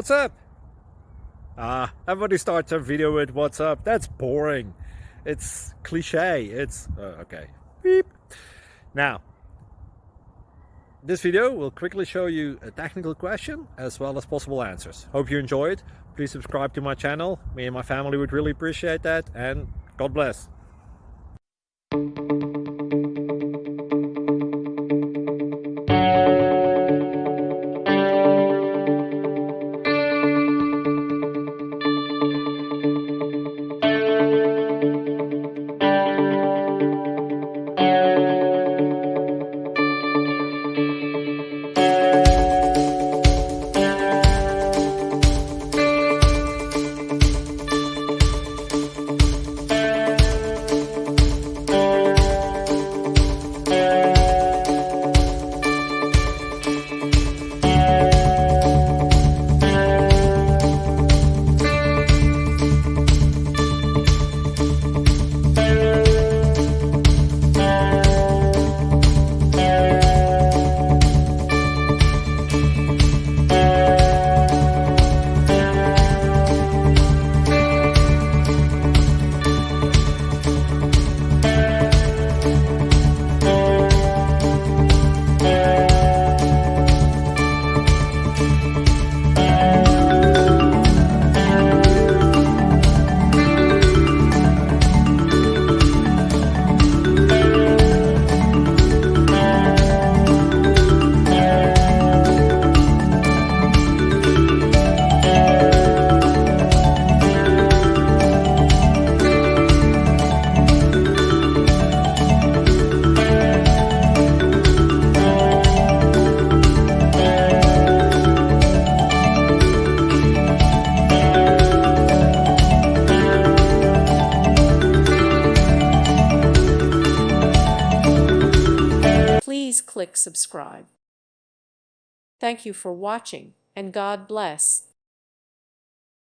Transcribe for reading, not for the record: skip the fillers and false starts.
What's up? Everybody starts a video with what's up. That's boring. It's cliche. It's okay. Beep. Now, this video will quickly show you a technical question as well as possible answers. Hope you enjoyed. Please subscribe to my channel. Me and my family would really appreciate that, and God bless. Please click subscribe. Thank you for watching, and God bless.